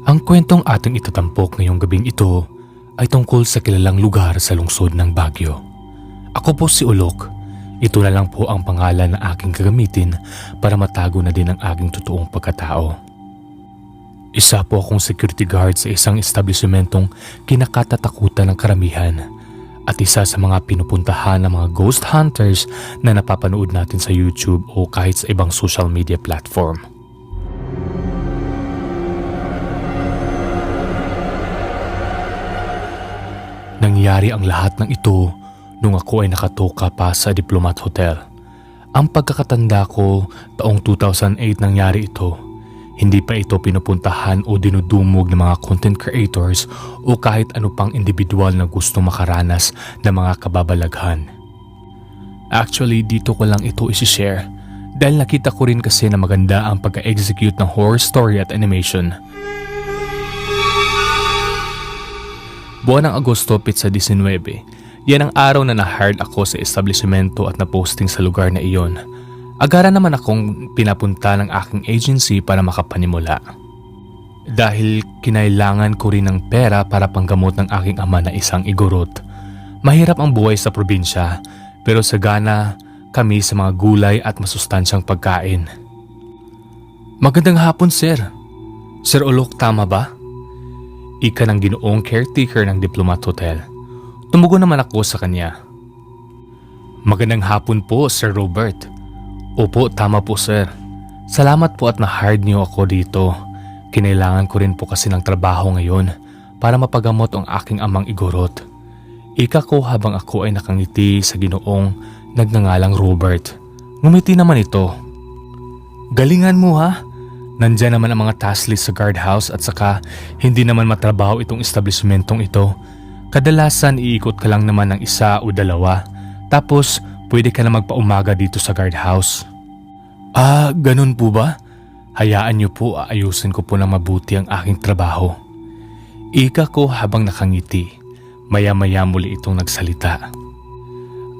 Ang kwentong ating itatampok ngayong gabing ito ay tungkol sa kilalang lugar sa lungsod ng Baguio. Ako po si Ulok. Ito na lang po ang pangalan na aking gagamitin para matago na din ang aking totoong pagkatao. Isa po akong security guard sa isang establishmentong kinakatatakutan ng karamihan at isa sa mga pinupuntahan ng mga ghost hunters na napapanood natin sa YouTube o kahit sa ibang social media platform. Nangyari ang lahat ng ito nung ako ay nakatoka pa sa Diplomat Hotel. Ang pagkakatanda ko, taong 2008 nangyari ito. Hindi pa ito pinupuntahan o dinudumog ng mga content creators o kahit ano pang individual na gusto makaranas ng mga kababalaghan. Actually, dito ko lang ito isi-share dahil nakita ko rin kasi na maganda ang pagka-execute ng horror story at animation. Buwan ng Agosto, Pizza 19. Yan ang araw na na-hired ako sa establishmento at na-posting sa lugar na iyon. Agara naman akong pinapunta ng aking agency para makapanimula. Dahil kinailangan ko rin ng pera para panggamot ng aking ama na isang igorot. Mahirap ang buhay sa probinsya pero sagana kami sa mga gulay at masustansyang pagkain. Magandang hapon, sir. Sir Ulok, tama ba? Ika ng ginoong caretaker ng Diplomat Hotel. Tumugon naman ako sa kanya. Magandang hapon po, Sir Robert. Opo, tama po, sir. Salamat po at na-hired niyo ako dito. Kinailangan ko rin po kasi ng trabaho ngayon para mapagamot ang aking amang igorot. Ika ko habang ako ay nakangiti sa ginoong nagngangalang Robert. Ngumiti naman ito. Galingan mo ha? Nandyan naman ang mga task list sa guardhouse at saka hindi naman matrabaho itong establishmentong ito. Kadalasan iikot ka lang naman ng isa o dalawa. Tapos pwede ka na magpaumaga dito sa guardhouse. Ah, ganun po ba? Hayaan niyo po, aayusin ko po ng mabuti ang aking trabaho. Ika ko habang nakangiti. Maya-maya muli itong nagsalita.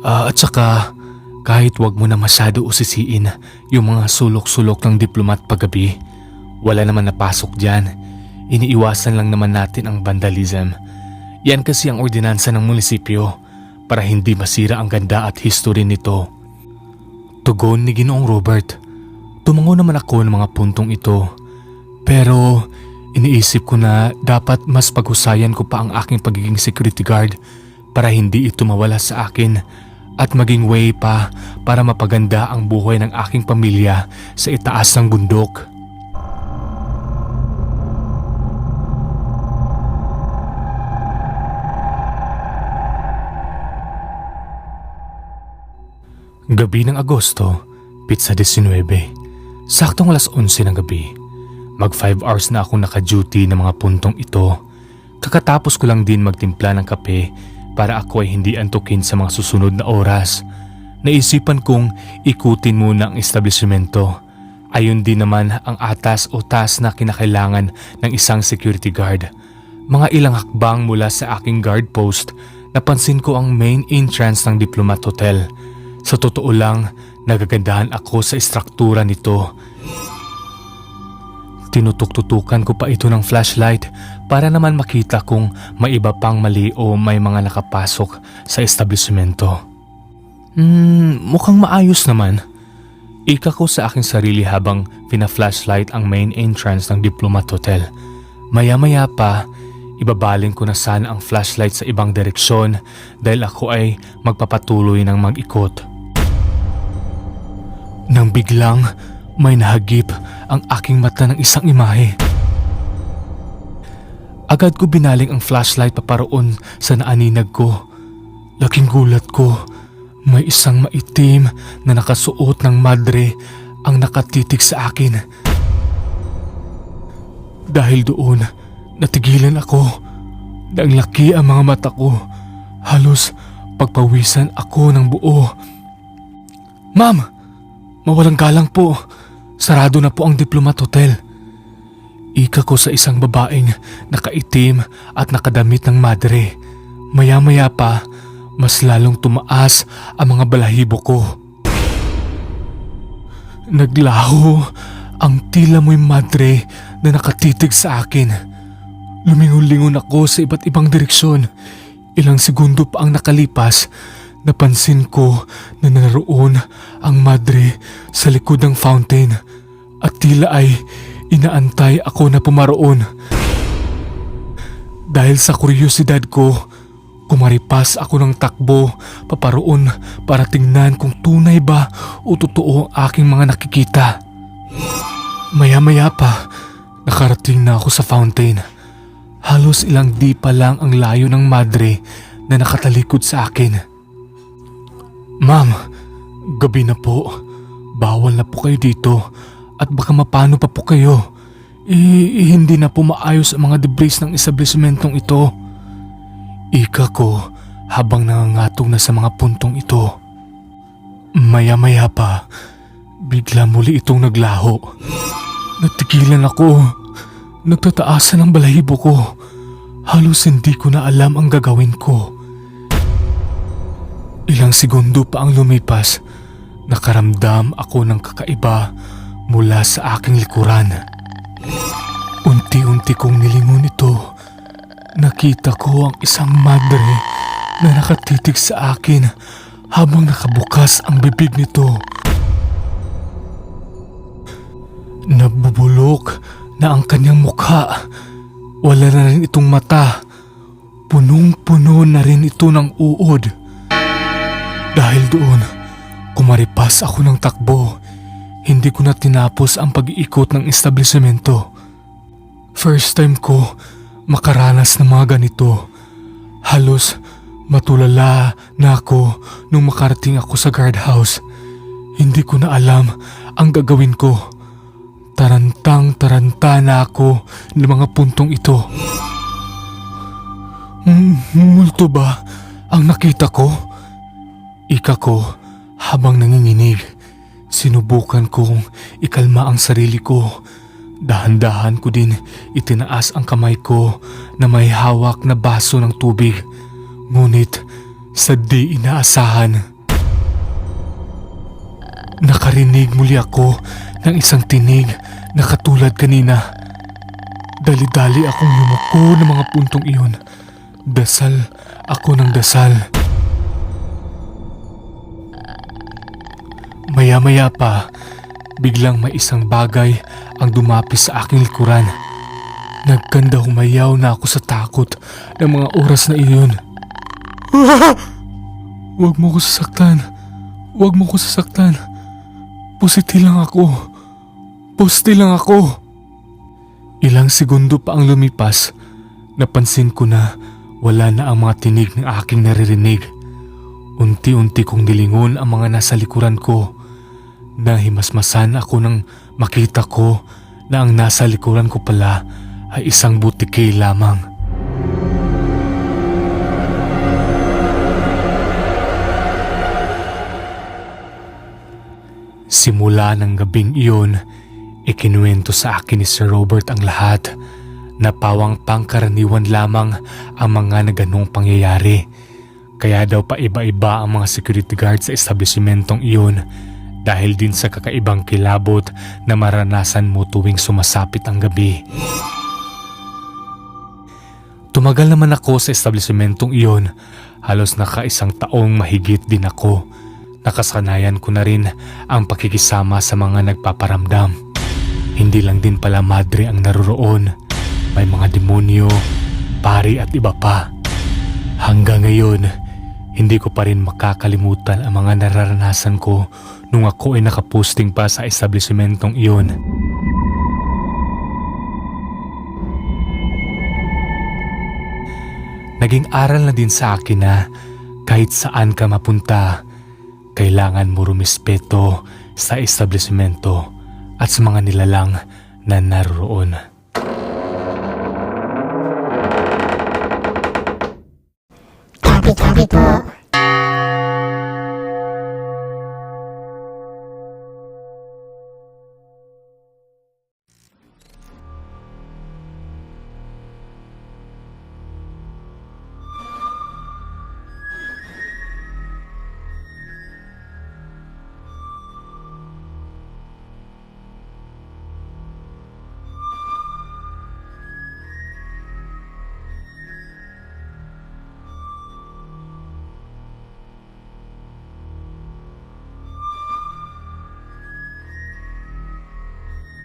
At saka kahit wag mo na masyado usisiin yung mga sulok-sulok ng diplomat paggabi. Wala naman napasok dyan. Iniiwasan lang naman natin ang vandalism. Yan kasi ang ordinansa ng munisipyo para hindi masira ang ganda at history nito. Tugon ni Ginoong Robert. Tumango naman ako ng mga puntong ito. Pero iniisip ko na dapat mas paghusayan ko pa ang aking pagiging security guard para hindi ito mawala sa akin at maging way pa para mapaganda ang buhay ng aking pamilya sa itaas ng bundok. Gabi ng Agosto, Pizza 19. Saktong alas 11 ng gabi. Mag 5 hours na akong naka-duty ng mga puntong ito. Kakatapos ko lang din magtimpla ng kape para ako ay hindi antukin sa mga susunod na oras. Naisipan kong ikutin muna ang establishmento. Ayun din naman ang atas o task na kinakailangan ng isang security guard. Mga ilang hakbang mula sa aking guard post, napansin ko ang main entrance ng Diplomat Hotel. Sa totoo lang, nagagandahan ako sa istruktura nito. Tinutuk-tutukan ko pa ito ng flashlight para naman makita kung may iba pang mali o may mga nakapasok sa establishmento. Mukhang maayos naman. Ika ko sa aking sarili habang pina-flashlight ang main entrance ng Diplomat Hotel. Maya-maya pa, ibabaling ko na sana ang flashlight sa ibang direksyon dahil ako ay magpapatuloy ng mag-ikot. Nang biglang may nahagip ang aking mata ng isang imahe. Agad ko binaling ang flashlight paparoon sa naaninag ko. Laking gulat ko, may isang maitim na nakasuot ng madre ang nakatitig sa akin. Dahil doon, natigilan ako. Nang laki ang mga mata ko, halos pagpawisan ako ng buo. Ma'am! Mawalang galang po. Sarado na po ang Diplomat Hotel. Ika ko sa isang babaeng nakaitim at nakadamit ng madre. Maya-maya pa, mas lalong tumaas ang mga balahibo ko. Naglaho ang tila mo'y madre na nakatitig sa akin. Lumingon-lingon ako sa iba't ibang direksyon. Ilang segundo pa ang nakalipas, napansin ko na naroon ang madre sa likod ng fountain at tila ay inaantay ako na pumaroon. Dahil sa kuryosidad ko, kumaripas ako ng takbo paparoon para tingnan kung tunay ba o totoo ang aking mga nakikita. Maya-maya pa, nakarating na ako sa fountain. Halos ilang di pa lang ang layo ng madre na nakatalikod sa akin. Ma'am, gabi na po. Bawal na po kayo dito at baka mapano pa po kayo. Hindi na po maayos ang mga debris ng establishmentong ito. Ika ko habang nangangatog na sa mga puntong ito. Maya-maya pa, bigla muli itong naglaho. Natigilan ako. Nagtataasan ang balahibo ko. Halos hindi ko na alam ang gagawin ko. Ilang segundo pa ang lumipas, nakaramdam ako ng kakaiba mula sa aking likuran. Unti-unti kong nilingon ito. Nakita ko ang isang madre na nakatitig sa akin habang nakabukas ang bibig nito. Nabubulok na ang kanyang mukha. Wala na rin itong mata. Punong-puno na rin ito ng uod. Dahil doon, kumaripas ako ng takbo. Hindi ko na tinapos ang pag-iikot ng establishmento. First time ko makaranas ng mga ganito. Halos matulala na ako nung makarating ako sa guardhouse. Hindi ko na alam ang gagawin ko. Tarantang-taranta na ako ng mga puntong ito. Multo ba ang nakita ko? Ika ko habang nanginginig. Sinubukan kong ikalma ang sarili ko. Dahan-dahan ko din itinaas ang kamay ko na may hawak na baso ng tubig. Ngunit sa di inaasahan, nakarinig muli ako ng isang tinig na katulad kanina. Dali-dali akong yumuko ng mga puntong iyon. Dasal ako ng dasal. Maya-maya pa, biglang may isang bagay ang dumapis sa aking likuran. Nagkanda humayaw na ako sa takot ng mga oras na iyon. Huwag mo ko sasaktan. Huwag mo ko sasaktan. Pusiti lang ako. Poste lang ako. Ilang segundo pa ang lumipas, napansin ko na wala na ang mga tinig ng aking naririnig. Unti-unti kong nilingon ang mga nasa likuran ko. Nahimasmasan ako nang makita ko na ang nasa likuran ko pala ay isang butike lamang. Simula ng gabing iyon, ikinuwento sa akin ni Sir Robert ang lahat. Napawang pangkaraniwan lamang ang mga naganong pangyayari. Kaya daw pa iba-iba ang mga security guard sa establishmentong iyon dahil din sa kakaibang kilabot na maranasan mo tuwing sumasapit ang gabi. Tumagal naman ako sa establishmentong iyon. Halos nakaisang taong mahigit din ako. Nakasanayan ko na rin ang pakikisama sa mga nagpaparamdam. Hindi lang din pala madre ang naroroon. May mga demonyo, pari at iba pa. Hanggang ngayon, hindi ko pa rin makakalimutan ang mga nararanasan ko nung ako ay nakaposting pa sa establishmentong iyon. Naging aral na din sa akin na kahit saan ka mapunta, kailangan mo rumispeto sa establishmento at sa mga nilalang na naroroon. Copy po.